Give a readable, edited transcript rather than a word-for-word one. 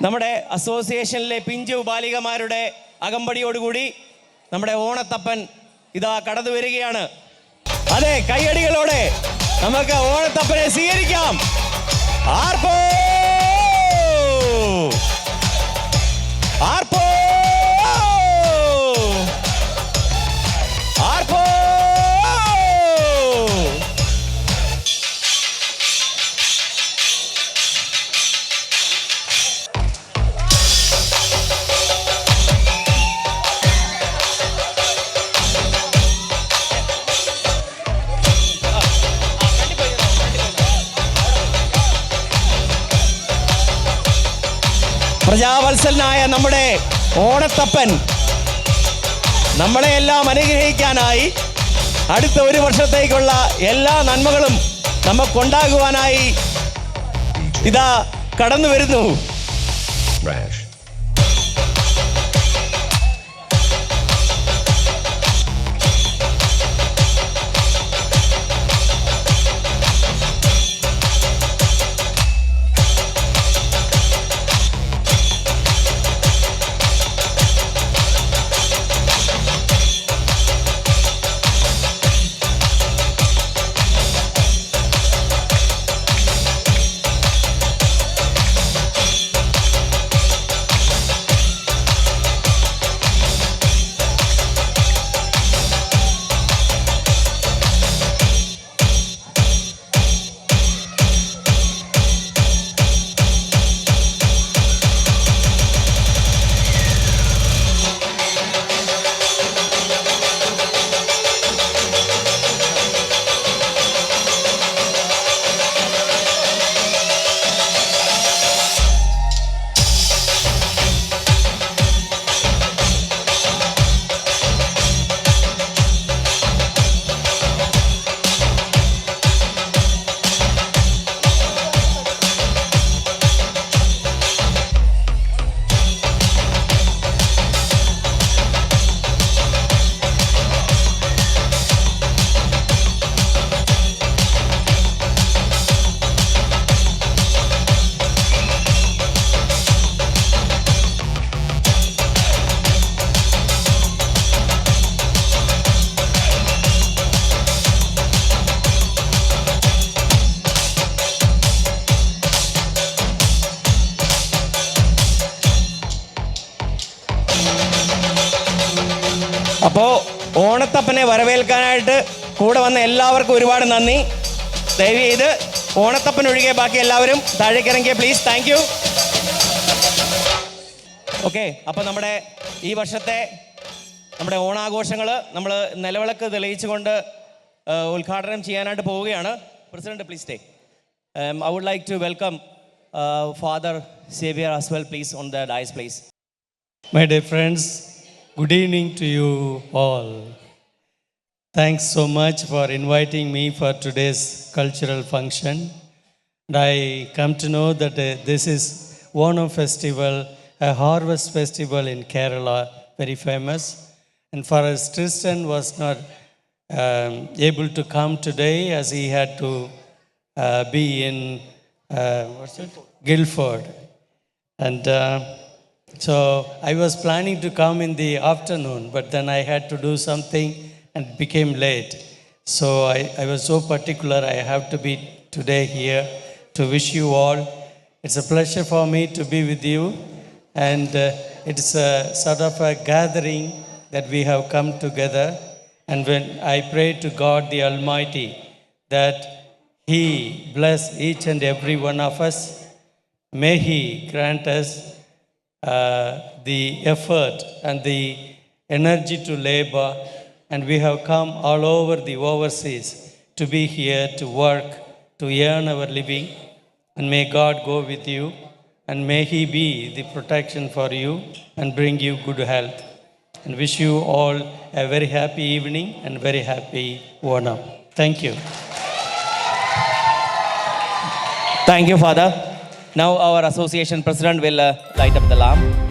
നമ്മുടെ അസോസിയേഷനിലെ പിഞ്ചു ബാലികമാരുടെ അകമ്പടിയോടുകൂടി നമ്മുടെ ഓണത്തപ്പൻ ഇതാ കടന്നു വരികയാണ്. അതെ, കൈയടികളോടെ നമുക്ക് ഓണത്തപ്പനെ സ്വീകരിക്കാം. ആർപ്പോ ആർപ്പോ ആർപ്പോ. പ്രജാവത്സലനായ നമ്മുടെ ഓണത്തപ്പൻ നമ്മളെയെല്ലാം അനുഗ്രഹിക്കാനായി അടുത്ത ഒരു വർഷത്തേക്കുള്ള എല്ലാ നന്മകളും നമുക്കുണ്ടാകുവാനായി ഇതാ കടന്നു വരുന്നു. അപ്പോൾ ഓണത്തപ്പനെ വരവേൽക്കാനായിട്ട് കൂടെ വന്ന എല്ലാവർക്കും ഒരുപാട് നന്ദി. ദയവ് ചെയ്ത് ഓണത്തപ്പൻ ഒഴികെ ബാക്കി എല്ലാവരും താഴേക്കിറങ്ങിയ പ്ലീസ്. Thank you. ഓക്കെ, അപ്പോൾ നമ്മുടെ ഈ വർഷത്തെ നമ്മുടെ ഓണാഘോഷങ്ങൾ നമ്മൾ നിലവിളക്ക് തെളിയിച്ചുകൊണ്ട് ഉദ്ഘാടനം ചെയ്യാനായിട്ട് പോവുകയാണ്. President please stay. I would like to welcome Father Xavier as well, please, on the dais, please. My dear friends, good evening to you all. Thanks so much for inviting me for today's cultural function. And I come to know that this is Onam festival, a harvest festival in Kerala, very famous. And for us, Tristan was not able to come today as he had to be in Guildford. And so I was planning to come in the afternoon, but then I had to do something and it became late. So I was so particular, I have to be today here to wish you all. It's a pleasure for me to be with you, and it's a sort of a gathering that we have come together. And when I pray to God the Almighty that He bless each and every one of us, may He grant us the effort and the energy to labor, and we have come all over the overseas to be here to work, to earn our living, and may God go with you, and may He be the protection for you and bring you good health, and wish you all a very happy evening and very happy Onam. Thank you. Thank you, Father. Now our association president will light up the lamp.